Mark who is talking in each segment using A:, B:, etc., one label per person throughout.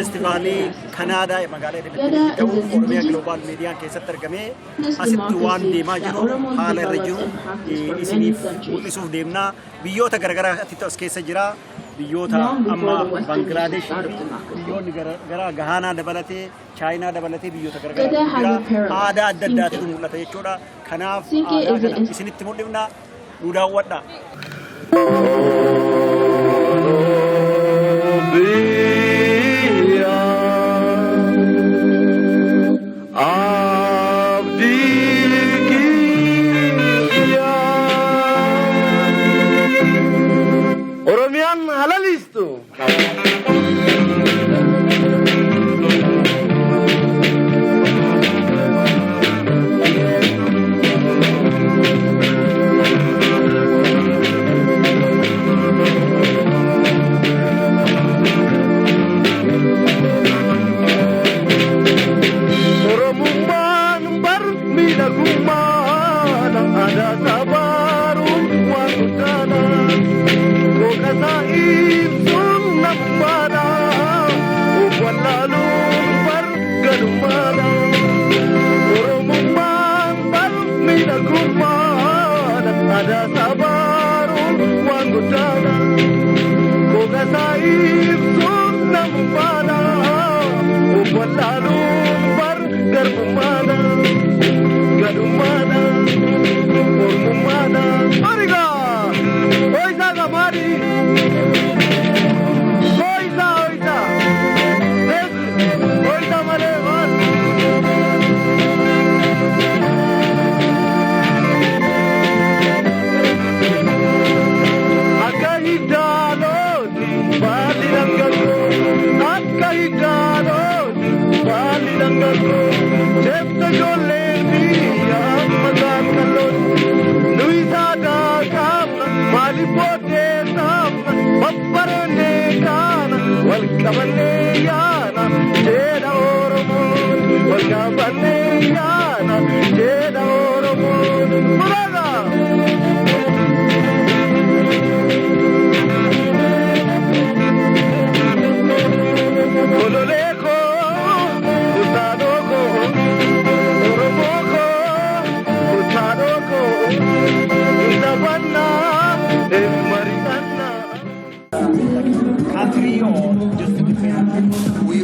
A: festivalii Kanaadaa magaalaa Edmonton ta'uu Oromiyaa Global Media keessatti argamee asitti waan deemaa jiru haala irra jiru isiniif mul'isuuf deemnaa biyyoota garagaraa as keessa jira biyyoota amma Bangladesh biyyoonni garagaraa Gahanaa dabalatee Chaayinaa dabalatee biyyoota garagaraa jira aadaa adda addaatu mul'ata jechuudha kanaaf aadaa kana isinitti mul'ifna nu daawwadhaa.
B: Oromian halalistu.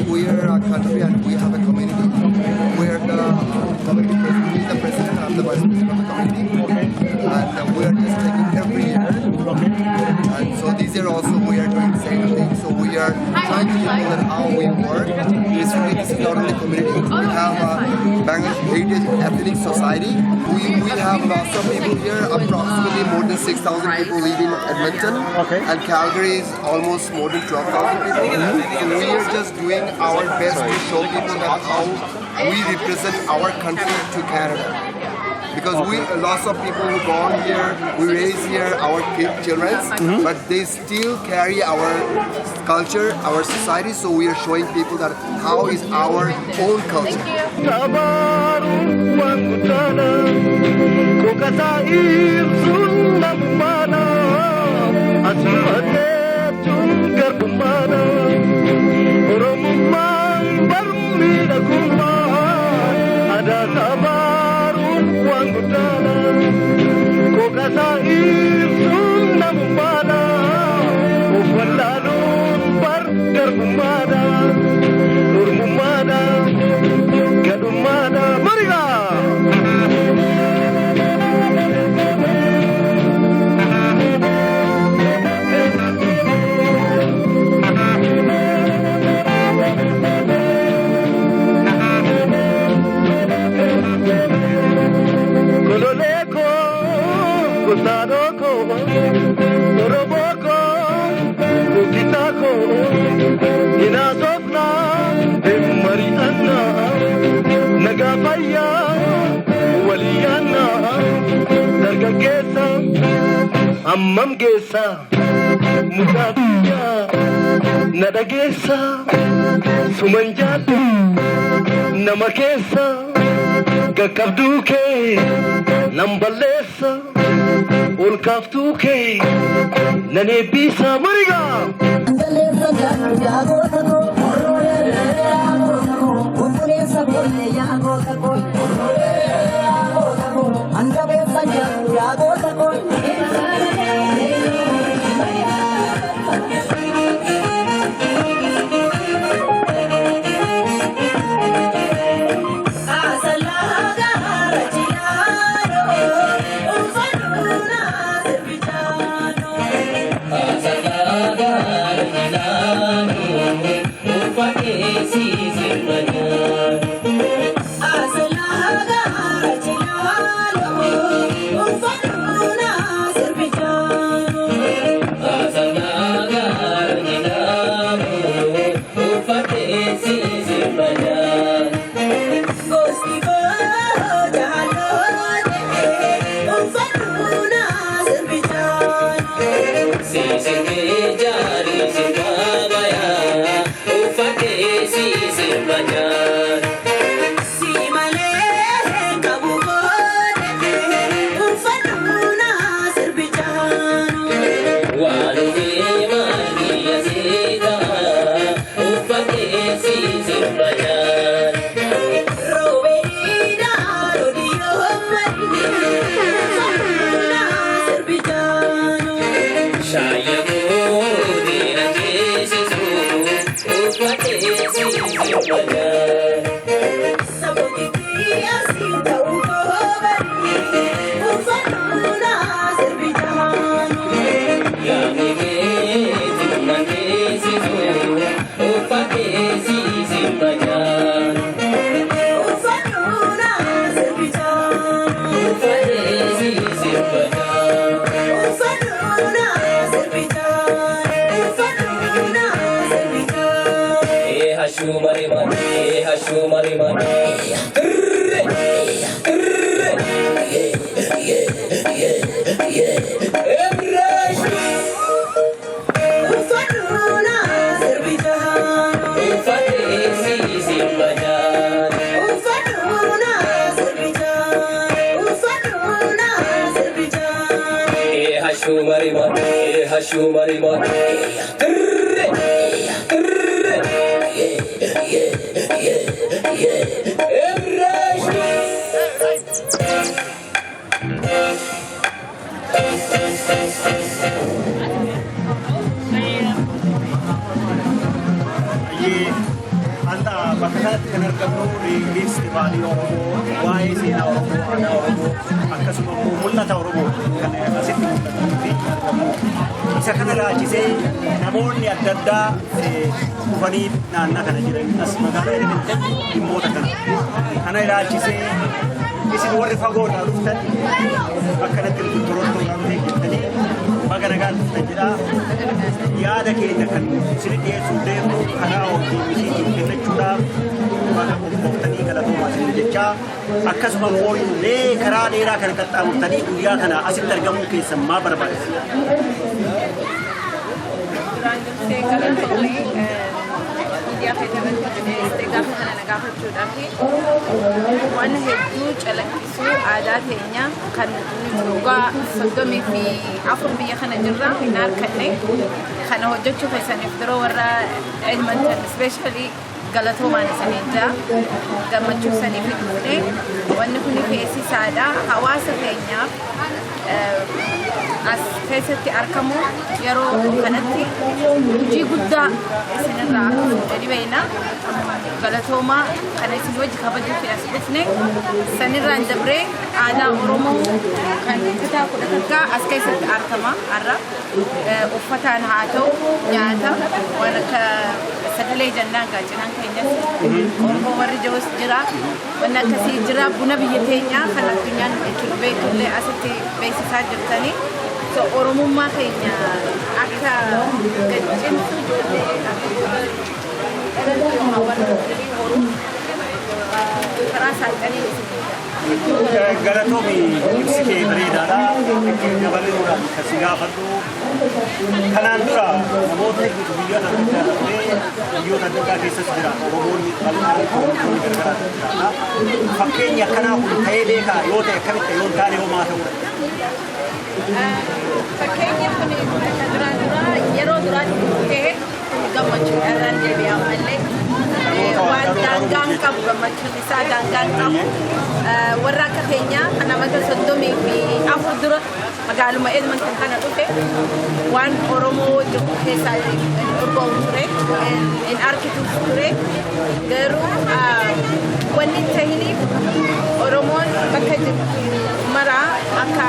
C: We are a country and we have a community. We are the community president, the president and the vice president of the community. And we are just taking every year. And so this year also we are doing the same thing. So we are trying to show that how we work. Basically, this is not only community. We have a Bangladesh Heritage Athletic Society. We have lots of people here. Approximately more than 6,000 people live in Edmonton. And Calgary is almost more than 12,000 people. So we are just doing our best to show people that how we represent our country to Canada. Because lots of people who born here, we raise here our children, but they still carry our culture, our society. So we are showing people that how is our own culture. Ammam geessa mucaafiyaa na dhageessa suman jaadhu nama keessa gaqqabduu kee nan balleessa ol kaaftuu kee nan eebbisa marigaa.
A: akkasuma mooyuu karaa dheeraa kan qaxxaamurtanii guyyaa kana asitti argamuu keessan maa barbaachisa?
D: waan hedduu calaqqisuu aadaa keenya kan dhugaa 34 biyya kana jirra hin harkanne kana hojjechuu keessaniif yeroo warra Edmonton especially galatoomaan isaniin jira gammachuu isaniif dhufne wanni kun keessisaadha hawaasa keenyaaf as keessatti argamu yeroo kanatti hojii guddaa isinirraa akka beekna galatoomaa kana isin wajji kabajuuf as dhufne sanirraan dabree aadaa Oromoo kan kutaa 10 as keessatti argama har'a uffataan haa ta'u nyaata waan akka sagalee jannaan gaachanaan keenyas Oromoo warri jiruus jira waan akkasii jira buna biyya keenyaa kan addunyaan itti beekullee asitti beeksisaa jirtanii Oromummaa keenya akka gadcimsu karaa saalqanii
A: galatoomi ibsi kee bareedaadha gabaluudhaan kasi gaafadhu kanaan dura namoota hedduutu biyyoota adda addaa keessatti jira Oromoonni bal'inaan gargaraatu jiraata fakkeenyi akkanaa kun ta'ee beekaa yoo ta'e akkamitti yoo taane homaa ta'udha.
D: Fakkeenya kun yeroo duraatti ta'e gammachuu irraan deebi'aa malee waan daangaan qabu gammachuun isaa daangaan qabu. Warra akka keenyaa kan namoota 34 dura magaaluma Edmonton kana dhufe waan Oromoo jiru keessaa urgoomu ture in arkitu ture garuu wanni tahiniif Oromoon bakka jirtu maraa akka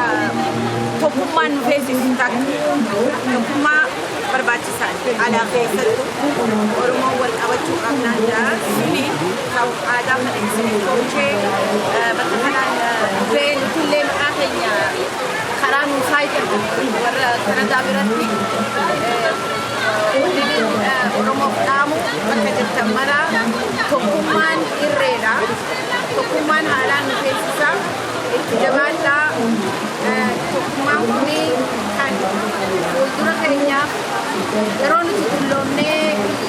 D: tokkummaan nu feesisu tokkummaa barbaachisaa aadaa keessattuu Oromoon wal qabachuu qabnaan jira suni aadaa kana isin tolchee bakka kanaan dhufee nutillee maqaa keenya karaa nuu saayitan warra Kanadaa biratti Oromoof dhaamu bakka jirtan maraa tokkummaan irreedha. Tokkummaan haalaan nu feesisaa itti jabaadhaa tokkummaan kuni kan fuuldura keenyaaf yeroo nuti dulloomnee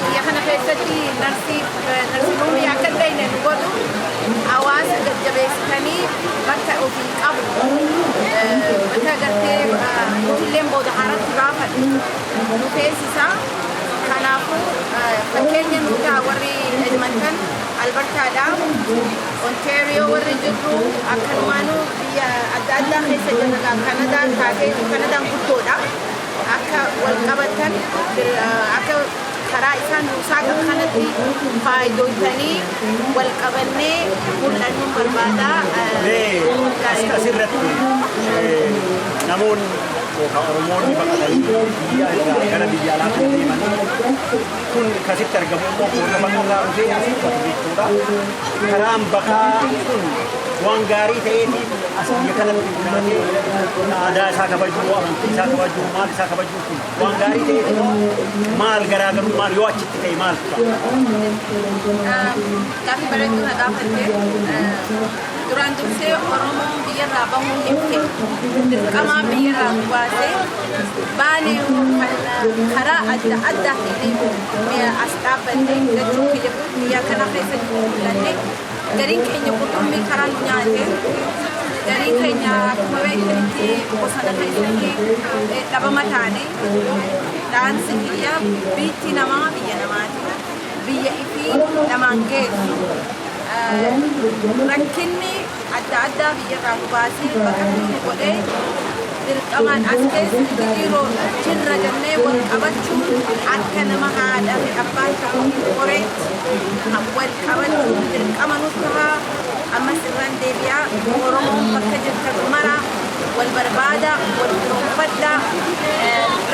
D: biyya kana keessatti narsiinuun akka dhayne nu godhu hawaasa jajjabeessitanii bakka ofii qabu bakka gartee nutilleen booda haaratti baafadhu nu feesisaa. Kanaafuu fakkeenya nuti warri Edmonton Albertaadha Ontario warri jirru akkanumaanuu biyya adda addaa keessa jirra Kanadaan taatee Kanadaan guddoodha akka wal qabatan akka karaa isaan nuusaa kanatti faayidootanii wal qabannee mul'annuun barbaada.
A: Asirratti namoonni Oromoonni baqatanii biyya irraa gara biyya alaa kan deeman kun kasitti argamu immoo bakka irraa dhufee asitti bakka jechuudha. Karaan bakaa kun waan gaarii ta'eetiif as biyya kanatti guddinatee aadaa isaa kabajuu, amantii isaa kabajuu, maal isaa kabajuu kun waan gaarii ta'eetiif maal garaagarummaan yoo achitti ta'e maal ta'a?
D: Gaaffii bareedduu na gaafatte duraan dursee Oromoon biyyarraa bahuun himte dirqamaa biyyarraa nu baasee baanee karaa adda addaatiin as dhaabbanne jechuu biyya kana keessatti mul'anne gariin keenya qurxummii karaa nu nyaate gariin keenya akkuma beekanitti bosona keessatti dhabama taane dhaansi biyya biitti namaa biyya namaati biyya ifii namaan geessu rakkinni adda addaa biyyarraa nu baasee bakka nu godhee dirqamaan as keessatti yeroo jirra jennee wal qabachuun akka nama haadha fi abbaan ta'uun qoreetti wal qabachuun dirqama nutti ta'a ammas irraan deebi'aa Oromoon bakka jirtan maraa wal barbaada wal firoomfadha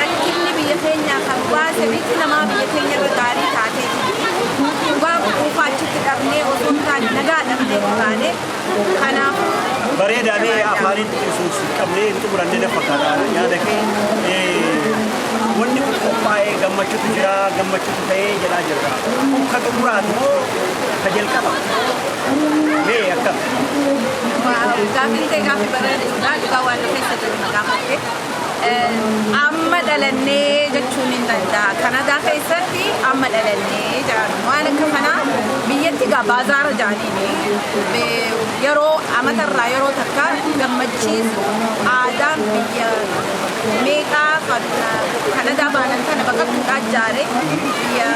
D: rakkinni biyya keenyaa kan baase biyyi namaa biyya keenya irra gaarii taatee dhugaa buufaachitti dhabnee osoo hin taane nagaa dhabnee taane kanaaf
A: bareedaadhee afaanitti isuus qabnee xumurannee na fakkaata yaada kee wanni kun qophaa'ee gammachuutu jira gammachuutu ta'ee jedhaa jirra ka xumuraati moo ka jalqaba mee akkam
D: gaaffiin ta'e gaaffii bareedaadha dhugaa waan keessa jiru na gaafatte amma dhalannee jechuun hin danda'a Kanadaa keessatti amma dhalannee jedhamu waan akka kanaa biyyatti gaa baazaara jaaniini yeroo amatarraa yeroo takka gammachiisu aadaan biyya meeqaa kan Kanadaa baanan kana baqaqtuudhaa jaare biyya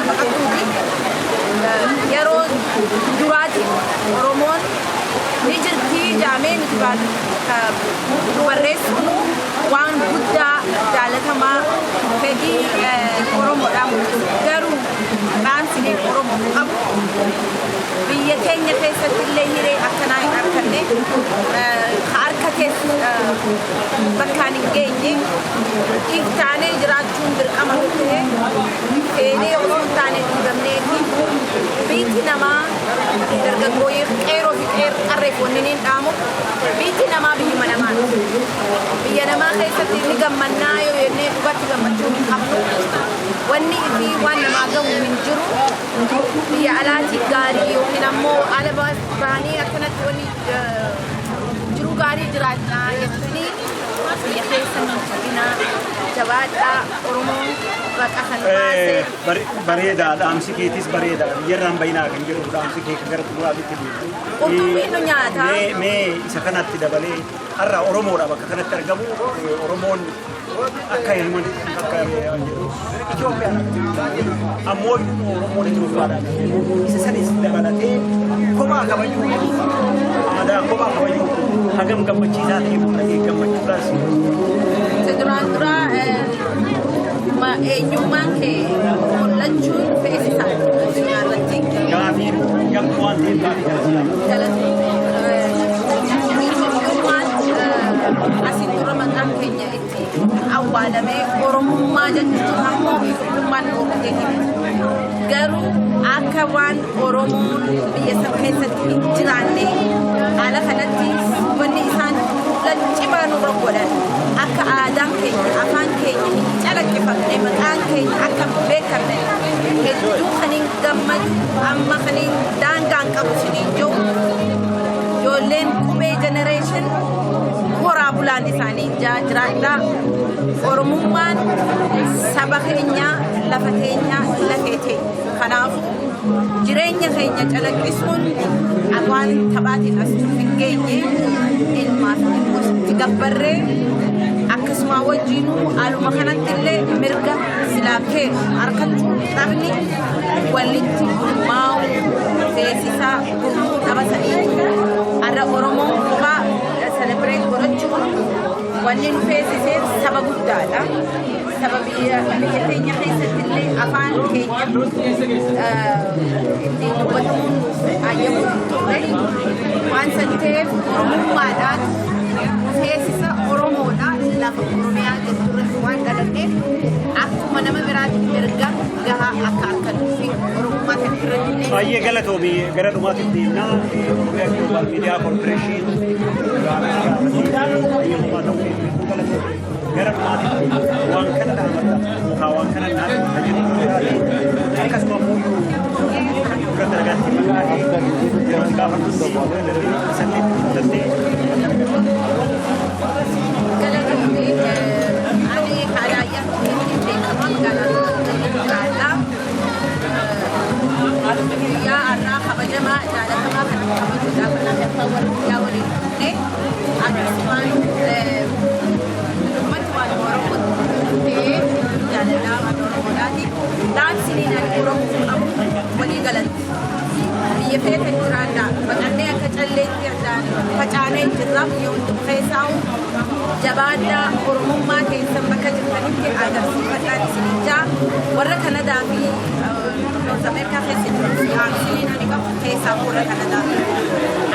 D: baqaqtuuti yeroo duraati Oromoon ni jirti jaamee nuti barreessuun waan guddaa jaalatamaa fedhii Oromoodhaan garuu dhaansilee Oromoo qabu biyya keenya keessatti illee hiree akkanaa hin arganne harka keessa bakkaan hin geenye iftaanee jiraachuun dirqama nu ta'e feenee osoo hin taane dhiibamnee biyyi namaa dargaggooyee qeeroo fi qarreeffoonni ni dhaamu biyyi namaa biyyuma namaa biyya namaa keessatti ni gammannaa yoo jennee dhugatti gammachuu hin qabnu wanni fi waan namaa gahu hin jiru biyya alaatiif gaarii yookiin ammoo ala baanii akkanatti wanni jiru gaarii jiraadhaa jettanii biyya keessa miidhaginaa jabaadhaa Oromoon baqa kan baase
A: bareedaa dhaamsi keetis bareedaa biyyarraan bayinaa kan jedhu dhaamsi kee gara xumuraatitti deemu.
D: Qurxummiin nu nyaata.
A: Mee isa kanatti dabalee har'a Oromoodha bakka kanatti argamu Oromoon akka ilman akka Itoophiyaa ammoo Oromoon Itoophiyaadhaan isa sanis dabalatee kophaa kabajuu aadaa kophaa kabajuu hagam gammachiisaa ta'e mul'atee gammachuudhaas.
D: Duraan duraa eenyummaan kee mul'achuun beeksisaa addunyaa irratti.
A: Gaafii gamtuu waan ta'eef gaafii
D: asiin dura maqaan keenya itti awwaalamee Oromummaa jechuun ammoo Oromummaan dhoorkatee hime. Garuu akka waan Oromoon biyya sana keessatti hin jiraanne haala kanatti wanni isaan cimaa nurra godhan akka aadaan keenya afaan keenya hin calaqqifamne maqaan keenya akka hin beekamne hedduu kan hin gammadu amma kan hin daangaan qabu siniin jiru ijoolleen qubee jenereeshin horaa bulaan isaanii jiraadhaa Oromummaan saba keenya lafa keenya lafee teenya kanaafuu jireenya keenya calaqqisuun afaan taphaatiin as hin geenye ilmaaf itti gabbarree akkasuma wajjinuu haaluma kanatti illee mirga silaakee harkachuu dhabni walitti gurmaa'u beeksisaa gurmuu taphatanii har'a Oromoon kophaa selebireet godhachuun wanni nu feesiseef saba guddaadha. Saba biyya keenya keessatti illee afaan keenya ittiin dubbatamuun ayyamu ture waan san ta'eef Oromummaadhaan feesisa Oromoodha lafa Oromiyaa jechuurratti waan dhalanneef akkuma nama biraatti mirga gahaa akka harkannuu fi Oromummaa kan irratti
A: baay'ee galatoomi gara dhumaatti deemnaa Oromiyaa Global Media Corporation gara dhumaatti waan kana dhaabata waan kana dhaabata jedhanii akkasuma immoo dura dargaatti maqaa yeroo gaafatu sanni dandee
D: galatoomii ani haalaayyaa beekamaa magaalaa guyyaa har'aa kabajamaa jaalatamaa kan kabajuudhaaf lafa warri guyyaa waliin dhufne akkasumaan ummatti waan Oromoo jaalalaa waan Oromoodhaati daansiin ani Oromoo qabu walii galatti biyya feeta jiraadha baqannee akka calleetti addaan facaanee jirra biyya hundi keessaa'u jabaadhaa Oromummaa keessan bakka jirtanitti agarsiifadhaan isinijaa warra Kanadaa fi Noorz Ameerikaa keessa jiran daansiin ani qabu keessaa warra Kanadaa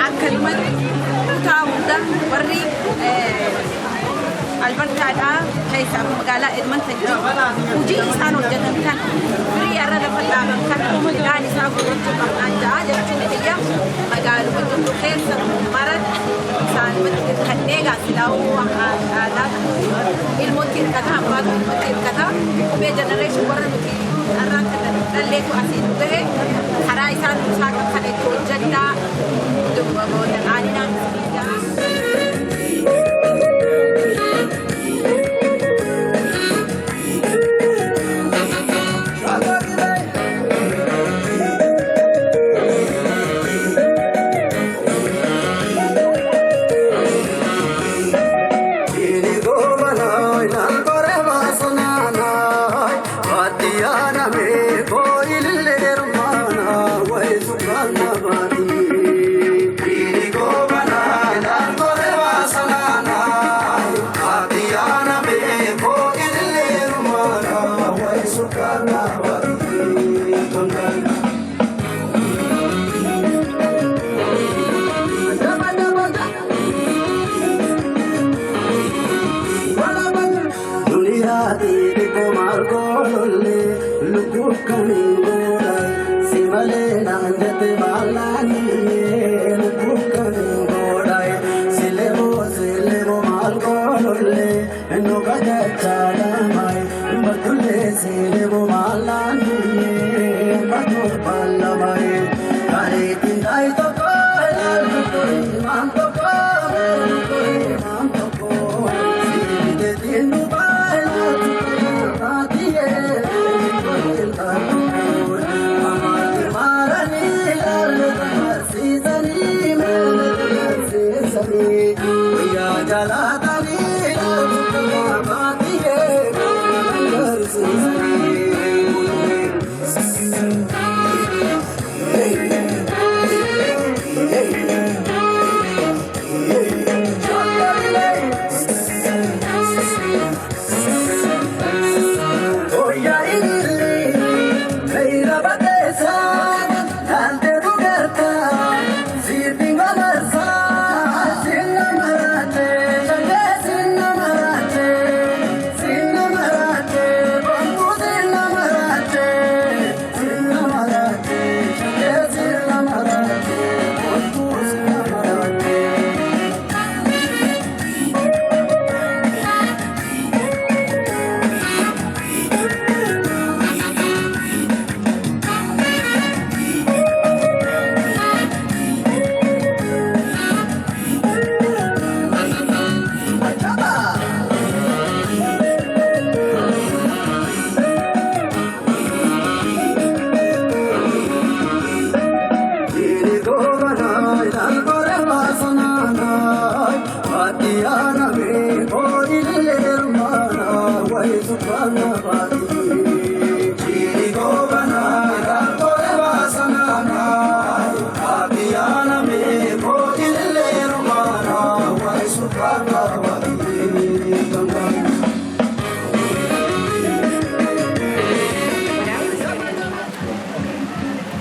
D: akkanumatti kutaa hunda warri albartaadhaa keessaa magaalaa Edmonton jiru hojii isaan hojjetan kan firii irra lafa dhaaban kan midhaan isaa gurgurachuu qabnaan ja'a jechuun biyya magaaluma jirtu keessa maratti isaan kanneen gaasilaa'uu aadaa ilmootti hirkata abbaatu ilmootti hirkata qubee jenereeshin warra nuti irraan kan dhalleetu asiin gahe karaa isaan isaa kan itti hojjedhaa aaninaan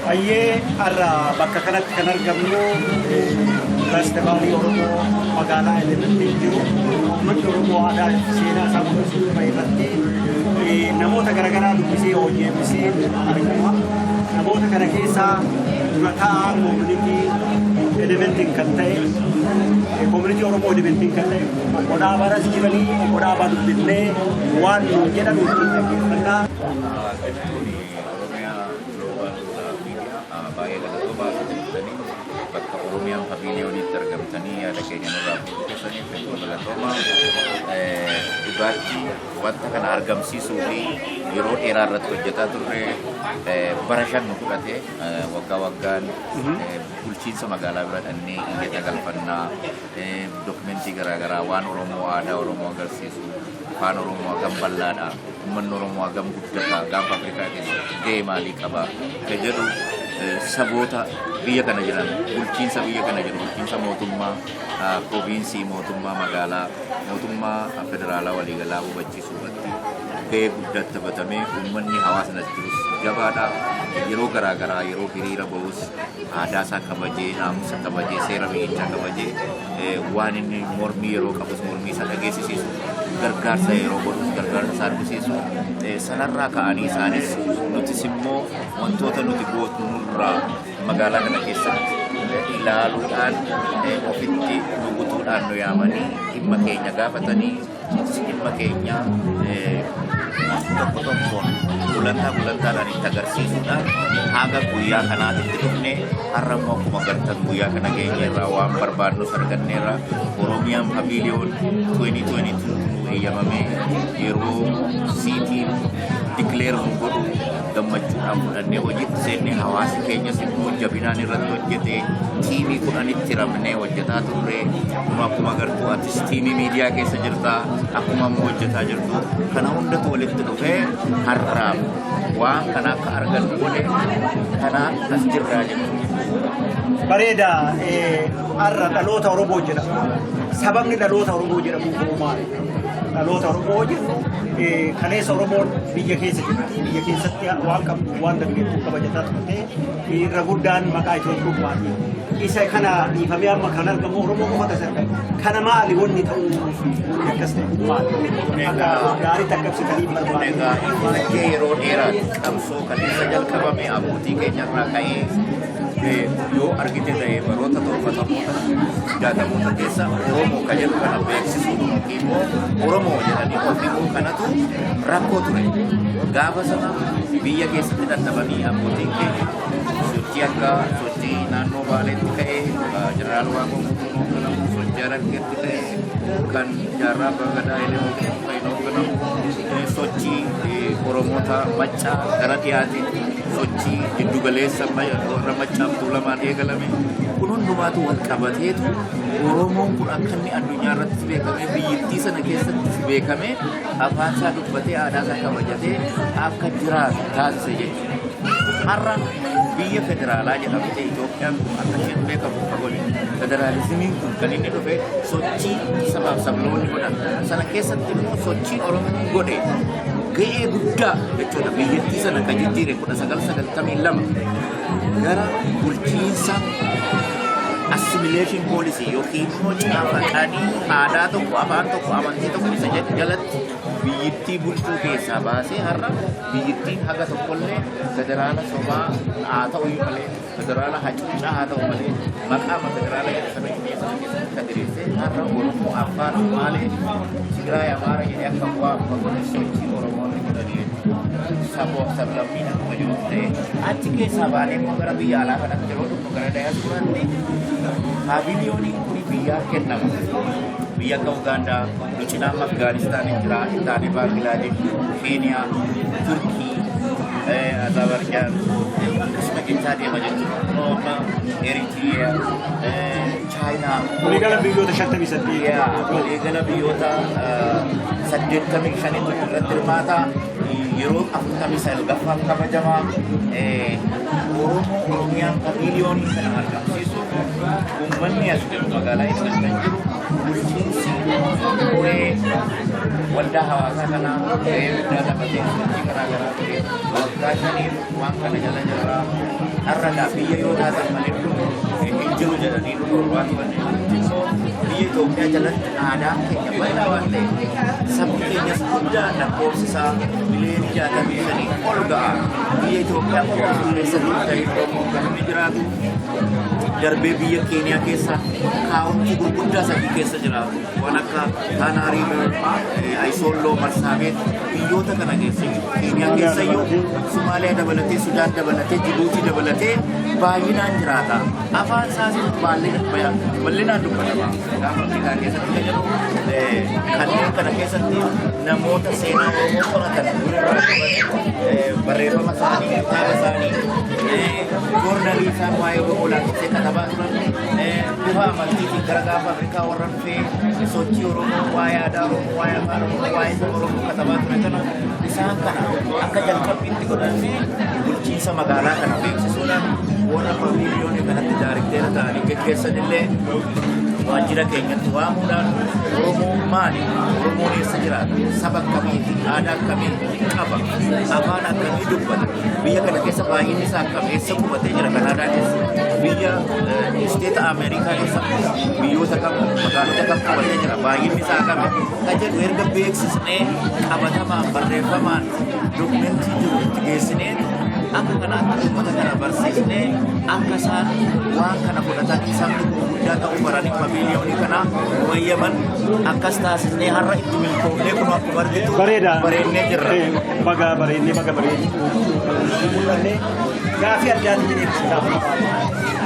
A: Ayyee har'a bakka kanatti kan argamnu feestivaalii Oromoo magaalaa Elementii jiru uummanni Oromoo aadaa seenaa isaa mul'isuuf irratti namoota garaagaraa dubbisee hojii eebbisee argama. Namoota kana keessaa mataa koomunitii Elementiin kan ta'e koomunitii Oromoo Elementiin kan ta'e Odaa Baras Jibalii Odaa Baa dubbifnee waan nuun jedhan nuti dhaggeeffannaa.
E: Baay'ee galatoomaa argamtanii bakka Oromiyaan paviiliyoonitti argamtanii yaada keenya nurraa fudhatanii hedduu galatoomaa dhugaatii wanta kana argamsiisuu fi yeroo dheeraa irratti hojjetaa turre bara 5 fudhate waggaa waggaan bulchiinsa magaalaa bira dhannee iyyata galfannaa dokumentii garaagaraa waan Oromoo aadaa Oromoo agarsiisu afaan Oromoo hagam bal'aadha uummanni Oromoo hagam guddataa gaafa Afrikaa keessatti gahee maalii qaba kan jedhu saboota biyya kana jiran bulchiinsa biyya kana jiru bulchiinsa mootummaa provinsii mootummaa magaalaa mootummaa federaalaa waliigalaa hubachiisuu irratti gahee guddaa taphatamee uummanni hawaasa nas jirus jabaadha yeroo garaagaraa yeroo hiriira bahus aadaa isaa kabajee naamusa kabajee seera biyyichaa kabajee waan inni mormii yeroo qabus mormii isa dhageessisiisu gargaarsa yeroo godhus gargaarsa isaa argisiisu sanarraa ka'anii isaanis nutis immoo wantoota nuti gootu nurraa magaalaa kana keessatti ilaaluudhaan ofitti dhugutuudhaan nu yaamanii dhimma keenya gaafatanii dhimma keenya tokko tokkoon gulantaadhaan itti agarsiisuudhaan haga guyyaa kanaatitti dhufne har'a immoo akkuma gartan guyyaa kana keenya irraa waan barbaadnus arganneerra Oromiyaan paviiliyoon 2022 eeyyamamee yeroo siitiin dikleer nu godhu gammachuudhaan fudhannee hojiitti seennee hawaasi keenyas immoo jabinaan irratti hojjetee tiimii 10tti ramnee hojjetaa turre akkuma agartuu atis tiimii miidiyaa keessa jirtaa akkuma immoo hojjetaa jirtu kana hundatu walitti dhufee har'aa waan kana akka argannu godhe kana as jirraa jedhu.
A: Bareeda har'a dhaloota Oromoo jedhama. Sababni dhaloota Oromoo jedhamu maali? Dhaloota Oromoo jedhu kaleessa Oromoon biyya keessa jirti. Biyya keessatti waan qabdu waan dandeettuu kabajataa turte irra guddaan maqaa Itoophiyaati. Isa kana dhiifamee amma kan argamu Oromoo qofa keessatti. Kana maali wanni ta'uuf akkas ta'e maali? Akka gaarii takkabsitanii barbaadu.
E: Yeroo dheeraa qabsoo kaleessa jalqabame abbootii keenyarraa ka'ee yoo argite ta'e baroota torbaatamoota jaatamoota keessa Oromoo kan jedhu kana beeksisuu immoo Oromoo jedhanii ofii kanatu rakkoo ture. Gaafa sana biyya keessatti dadhabanii abbootiin keenya sochii akka sochii naannoo Baaleetti ka'ee jeneraal Waaqoo Guutuu jedhamu sochii Harargeetti ta'e kan jaarraa Bagadaa Elemoo sochii Oromoota Maccaa gara dhiyaatiin sochii giddu galeessa warra maccaaf tuulamaan eegalame kun hundumaatu wal qabateetu Oromoon kun akka inni addunyaa irratti beekame biyyattii sana keessatti beekame afaan isaa dubbatee aadaa isaa kabajatee akka jiraatu taasise jechuudha. Har'a biyya federaalaa jedhamte Itoophiyaan akka isheen beekamu qaboli. Federaalizimiin kun kan inni dhufe sochii sabaaf sabloonni godhan sana keessatti immoo sochiin Oromoon godhe ga'ee guddaa jechuudha. Biyyattii sana kan jijjiire 1992 gara bulchiinsa assimilation policy yookiin immoo caafaqanii aadaa tokko afaan tokko amantii tokko isa jalatti biyyattii bulchuu keessaa baasee har'a biyyattiin haga tokkollee federaala sobaa haa ta'u malee federaala hacuucaa haa ta'u malee maqaama federaala jedhame keessatti kan diriirsee har'a Oromoo Affaar Somaalee Tigraay Amaara jedhee akka bu'aa bakka sochii Oromoo jedhanii saboof sablammiin akkuma jiru ta'e achi keessaa baanee immoo gara biyya alaa kanatti yeroo dhufnu gara daayaaspooraatti paviliyooniin kun biyyaa kennamu. Biyya akka Ugaandaa, Lucinaan Afgaanistaan jira, Itaanii Baangilaadesh, Keeniyaa, Turkii, Azerbaijaan, akkasuma jechaa deema jechuudha. Nooma, Eritiriyaa, Chaayinaa.
A: Waliigala biyyoota 58.
E: Waliigala biyyoota 85 irratti hirmaata. Yeroo 49 kabajamaa Oromiyaan paviliyoonii kana argamsiisu uummanni as jiru magaalaa Itoophiyaan kan jiru bulchiinsi qoree waldaa hawaasaa kanaa gahee guddaa taphatee sochii garaa garaa ture waggaa shaniif waan kana jala jira har'aadhaa biyya yoo taatan malee hin jiru jedhanii dhugaa turan immoo biyya Itoophiyaa jalatti aadaa keenya bal'aa waan ta'eef sabni keenyas guddaa lakkoofsisaa miliyoonii 65 ol ga'a biyya Itoophiyaa qofa keessatti ta'ee Oromoo kan inni jiraatu darbee biyya Keeniyaa keessa kaawwanti gurguddaa sadii keessa jiraatu waan akka Tana River, Aisollo, Marsabit biyyoota kana keessa Keeniyaa keessa iyyuu Somaaliyaa dabalatee Sudaan dabalatee Jibuutii dabalatee baay'inaan jiraata afaan isaas bal'inaan dubbatama gaafa Afrikaa keessatti kan jedhu kanneen kana keessatti namoota seenaa Oromoo qoratan barreeffama isaanii kitaaba isaanii joornalii isaan waa'ee Oromoo laaffisee katabaa turan bifa amantiitiin gara gaafa Afrikaa warra dhufee sochii Oromoo waa'ee aadaa Oromoo waa'ee afaan Oromoo waa'ee saba Oromoo katabaa turan kana isaan kana akka jalqabbiitti godhanii bulchiinsa magaalaa kana beeksisuudhaan warra paviliyoonii kanatti daarikteera ta'anii gaggeessan illee waajjira keenyatti waamuudhaan Oromoon maali? Oromoon eessa jiraata? Saba akkamiiti? Aadaa akkamiiti qaba? Afaan akkamii dubbata? Biyya kana keessa baay'inni isaa akkam eessa qubatee jira Kanaadaa keessa? Biyya isteeta Ameerikaa keessa biyyoota kam magaalota kam qubatee jira? Baay'inni isaa akkam? Kan jedhu erga beeksisnee qabatamaan barreeffamaan dokumentii jiru itti geessinee akka kanaatti uummata kana barsiisnee akka isaan waan kana fudhatanii sabni gurguddaa ta'uu baranii paviliyoonii kana wayyaman akkas taasisnee har'a itti milkoofnee kun akkuma argitu bareednee jirra.
A: Baga bareednee gaafii addaatiin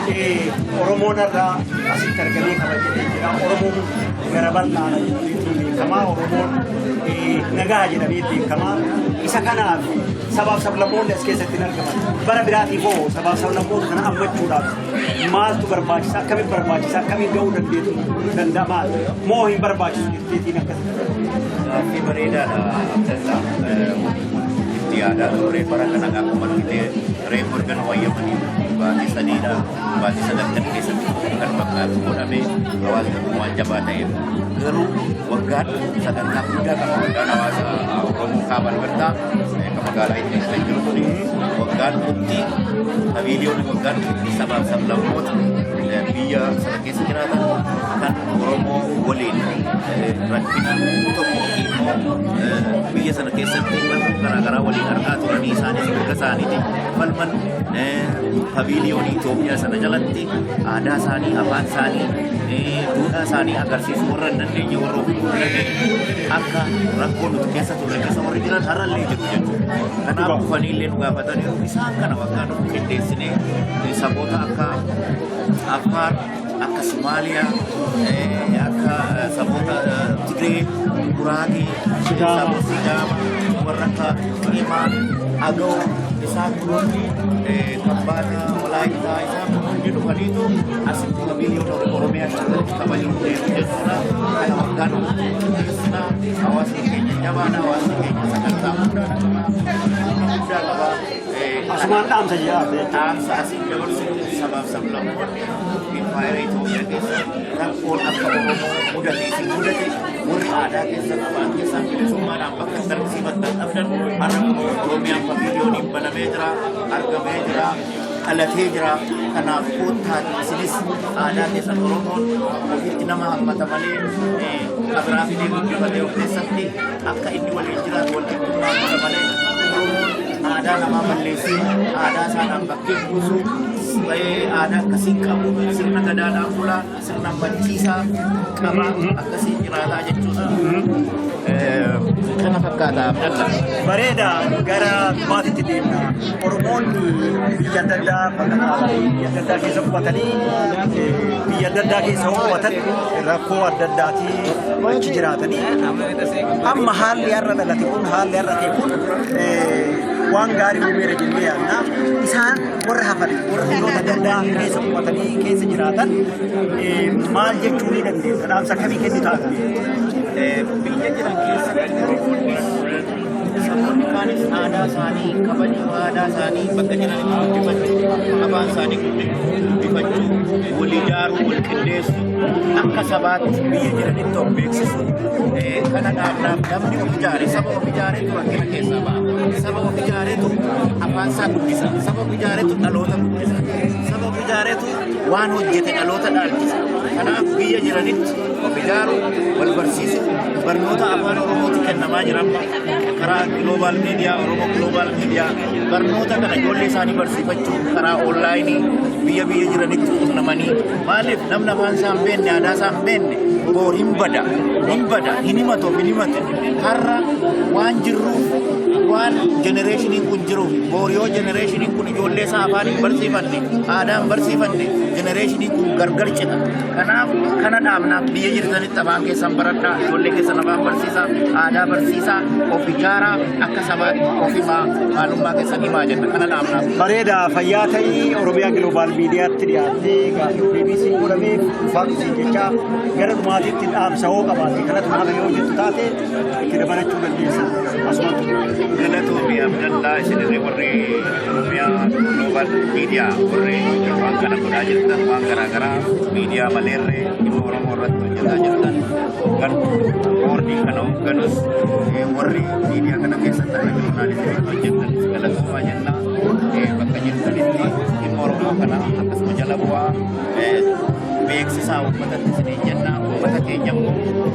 A: jedhee Oromoon irraa asitti argamee kabajatee jira. Oromoon gara bal'aadha jedhamee beekamaa. Oromoon nagaa jedhamee beekamaa. Isa kanaaf sabaaf sablammoonni as keessatti hin argaman. Bara biraatiif hoo sabaaf sablammoota kana hammachuudhaaf maaltu barbaachisa? Akkamiin barbaachisa? Akkamiin gahuu danda'ama? Moo hin barbaachisu jetteetiin akkasii?
E: Gaaffii bareedaadha Abdallaa. Itti yaadaa turre bara kana akkuma argitee reefu argan wayyamanii baatii sadiidha. Baatii sadarkan keessatti kan fakkaatu godhamee hawaasni kun waan jabaa ta'eef garuu waggaan sadarkaa guddaa qaba. Waggaan hawaasa Oromoo kaaba Albertaa kan magaalaa inni keessa jiru kun waggaan kunti paviliyoonni waggaan kunti sabaaf sablammoota biyya sana keessa jiraatan kan Oromoo waliin rakkina tokko immoo biyya sana keessatti garaagaraa waliin argaa turanii isaanis mirga isaaniitiin falman paviliyoonii Itoophiyaa sana jalatti aadaa isaanii, afaan isaanii, duudhaa isaanii agarsiisuu warra hin dandeenye warra ofii akka rakkoo nuti keessa turre keessa warri jiran har'allee jiru jechuudha. Kanaaf dhufanii illee nu gaafatanii isaan kana waggaa nuuf qindeessinee saboota akka Affaar, akka Somaaliyaa, akka saboota Tigree, Guraagee, Sidaama, warra akka Qimaa, Agoo isaan kunuunni kabbaana walaayittaa isaan kunuunni dhufaniitu asitti paviliyoon Oromiyaa keessatti kabajuu deemu jechuudha. Kana waggaan keessumaa hawaasni keenya jabaan hawaasni keenya sagantaa guddaa qaba.
A: Asumaan dhaamsa jedhama.
E: Dhaamsa asiin dabarsu sabaaf sablammoonni faayira Itoophiyaa keessa rakkoon akka Oromoo mudatee fi mudate warri aadaa keessa qabaan keessaa bilisummaadhaan bakka tartiibatti dhabdan har'a Oromiyaan paviliyooniin banamee jira, argamee jira, dhalatee jira. Kanaaf koottaa isinis aadaa keessan Oromoon ofitti nama hammata malee kabiraafidee guddifatee of keessatti akka inni waliin jiraatu waliin guddaa malee Oromoon aadaa namaa balleessee aadaa isaadhaan bakkee buusuu aadaa akkasii qabu sirna gadaadhaan bulaa sirna barsiisaa qaba akkasii jiraataa jechuudha. Kana fakkaata Abdalla.
A: Bareeda gara maatiitti deemna. Oromoonni biyya adda addaa biyya adda addaa keessa qubatanii biyya adda addaa keessa qubatan rakkoo adda addaatiin achi jiraatanii amma haalli har'a dhalate kun haalli har'a ta'e kun waan gaarii uumeera jennee yaadna. Isaan warra hafan warra biyyoota adda addaa keessa qubatanii keessa jiraatan maal jechuu ni dandeessa? Dhaamsa akkamii kenni taata?
E: Biyya jiran keessa saboonni kaanis aadaa isaanii kabajuu aadaa isaanii bakka jiranitti guddifachuu afaan isaanii guddifachuu wal ijaaruu wal qindeessuu akka sabaatti biyya jiranitti of beeksisu kana dhaabnaaf namni of ijaare saba of ijaareetu rakkina keessaa ba'a saba of ijaareetu afaan isaa guddisa saba of ijaareetu dhaloota guddisa saba of ijaareetu waan hojjete dhaloota dhaalchisa kanaaf biyya jiranitti of ijaaruu wal barsiisuu barnoota afaan Oromooti kennamaa jiran karaa global media Oromo global media barnoota kana ijoollee isaanii barsiifachuu karaa onlaayinii biyya jiranitti qunnamanii maaliif namni afaan isaa hin beekne aadaa isaa hin beekne boor hin bada hin himate har'a waan jirruuf waan genereeshiniin kun jiruuf boor yoo genereeshiniin kun ijoollee isaa afaan hin barsiifanne aadaa hin barsiifanne genereeshiniin kun gargar cita kanaaf kana dhaabnaaf biyya jirtanitti afaan keessan baradhaa ijoollee keessan afaan barsiisaa aadaa barsiisaa of ijaaraa akka sabaatti ofimaa maalummaa keessan himaa jenna kana dhaabnaaf.
A: Bareeda fayyaa ta'ii Oromiyaa Global Miidiyaatti dhiyaattee gaaffii BBC godhameef fakkii jechaa gara dhumaatiitti dhaamsa hoo qabaate kanatu maal yoo jettu taate itti dabalachuu dandeessa. Asumatti.
E: Galatoomii Abdallaa isinirri warri Oromiyaa Global Miidiyaa warri waan kana godhaa jirtan waan garaagaraa miidiyaa maleerree dhimma Oromoo irratti hojjetaa jirtan kan boordii kana hoogganus warri miidiyaa kana keessatti akka joornaalistii hojjetan galatoomaa jenna bakka jirtanitti dhimma Oromoo kana akkasuma jala bu'aa beeksisaa uummatatti isinii jenna uummata keenya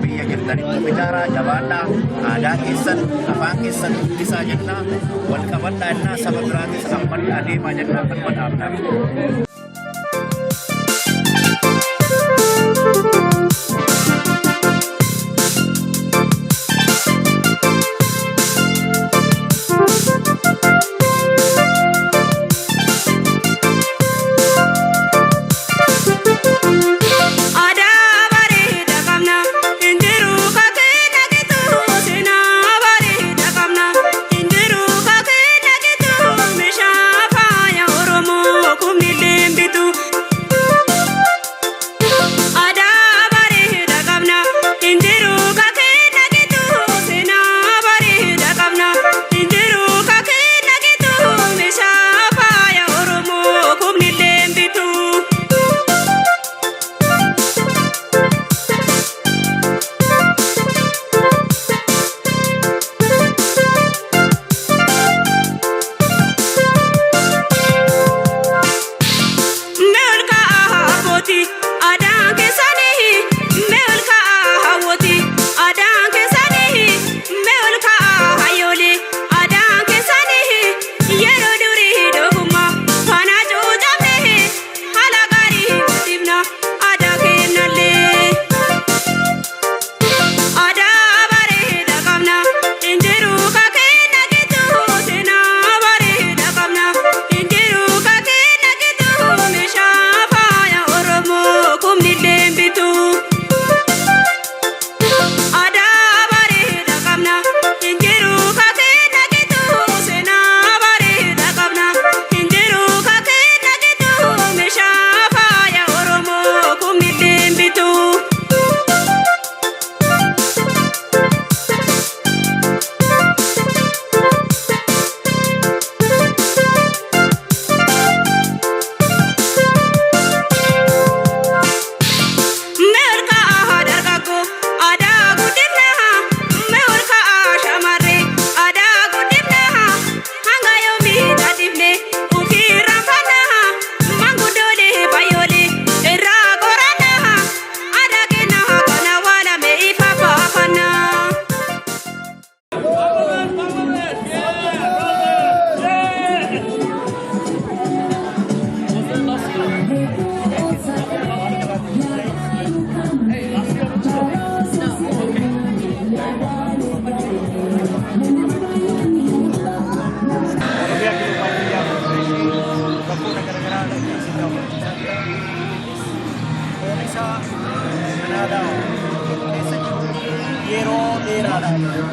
E: biyya jirtanitti of ijaaraa jabaadhaa aadaa keessan afaan keessan guddisaa jenna wal qabadhaa jennaa saba biraatis hammadhaa deemaa jennaa kan badhaafnaaf.
F: Kumni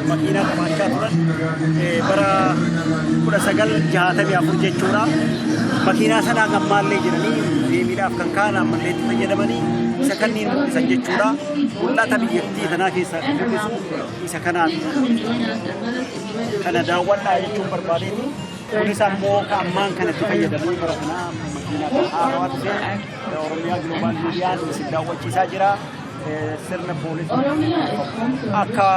A: makiinaa qabaachaa turan bara 1964 jechuudha. Makiinaa sanaa gammaallee jiranii deemiidhaaf kan kaan ammallee itti fayyadamanii isa kanniin mul'isan jechuudha. Mul'ata biyyattii kanaa keessaa mul'isu isa kanaati. Kana daawwadhaa jechuun barbaadeeti. Kunis ammoo ammaan kanatti fayyadamuu bara kanaa makiinaa haarawaa ta'e Oromiyaa Global Meediyaan isin daawwachiisaa jira. Sirna poolisii akka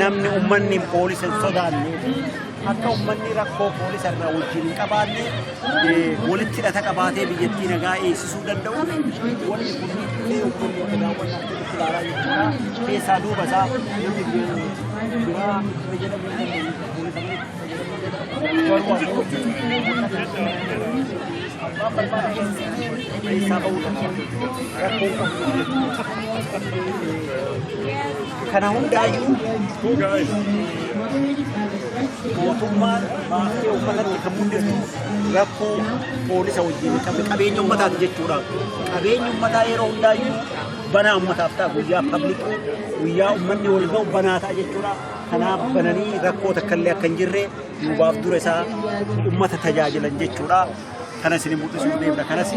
A: namni uummanni poolisii hin sodaanne akka uummanni rakkoo poolisii irraa wajjin hin qabaanne walitti hidhata qabaatee biyyattii nagaa eegsisuu danda'u wanni kun uummanni daawwannaa ilaalaa jechuudha. Keessaa duuba isaa biraa fayyadamuu kana hundaayyuu mootummaan baasee uummatatti kan mul'isu rakkoo poolisa wajjin qabe qabeenya uummataati jechuudha. Qabeenya uummataa yeroo hundaayyuu banaa uummataaf ta'a guyyaa pabliikuu guyyaa uummanni wal ga'u banaa ta'a jechuudha. Kanaaf bananii rakkoo takka illee akka hin jirre duubaaf dura isaa uummata tajaajilan jechuudha. Kanas ini mul'isuu deemna. Kanas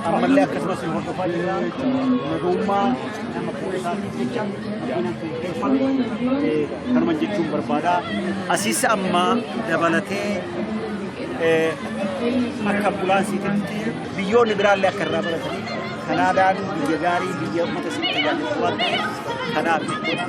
A: ammallee akkasumas hordofaa jirra. Nagummaa nama poolisaatiif jecha kanuma jechuun barbaada. Asiis amma dabalatee akka ambulaansiititti biyyoonni biraallee akka irraa baratanii Kanaadaan biyya gaarii biyya uummata isin tajaajilu waan ta'eef kanaaf jechuudha.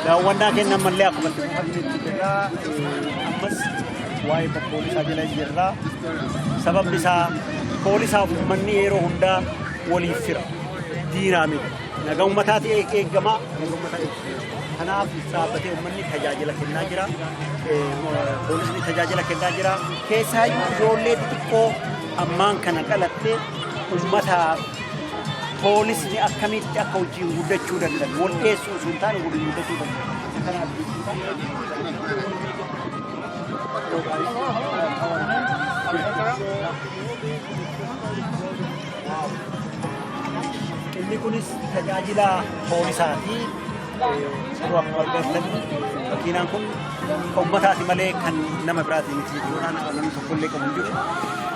A: Daawwannaa kennan mallee akkuma itti jirraa ammas waa'ee poolisaa jala jirraa. Sababni isaa poolisaaf uummanni yeroo hundaa waliif fira diinaa miti. Nagaa uummataati eegamaa kanaaf dhaabbatee uummanni tajaajila kennaa jira. Poolisni tajaajila kennaa jira. Keessaayyuu ijoollee xixiqqoo ammaan kana qalattee uummataaf poolisni akkamitti akka hojiin guddachuu danda'an wal dhiyeessuu osoo hin taane waliin guddachuu danda'an. Kanaaf inni kunis tajaajila poolisaati. Suuraa argattan makiinaan kun uummataati malee kan nama biraati miti jechuudha. Namni tokkollee qabu hin jiru.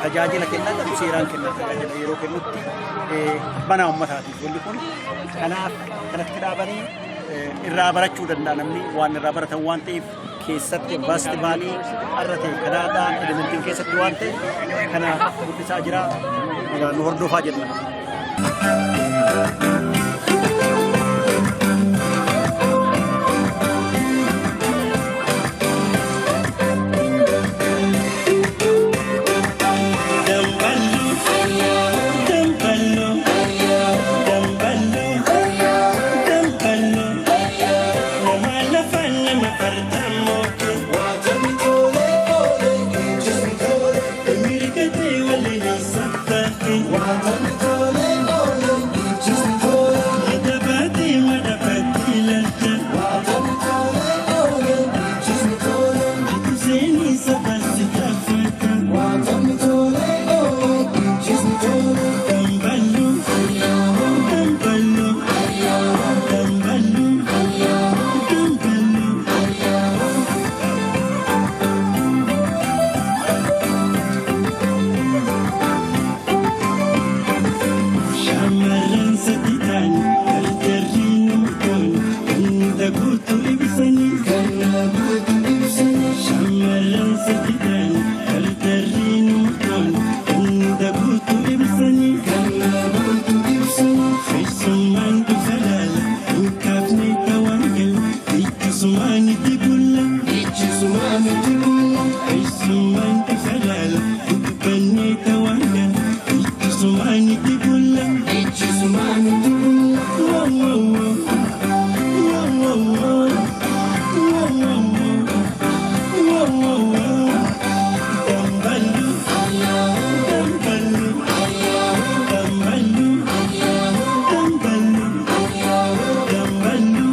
A: Tajaajila kennaa qabu seeraan kennaa tajaajila yeroo kennutti banaa uummataatiif wanti kun kanaaf kanatti dhaabanii irraa barachuu danda'a namni waan irraa baratan waan ta'eef keessatti baasti maalii irra ta'e kanaadhaan elementiin keessatti waan ta'e kana guddisaa jira nu hordofaa jenna.
F: Dambalu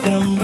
F: them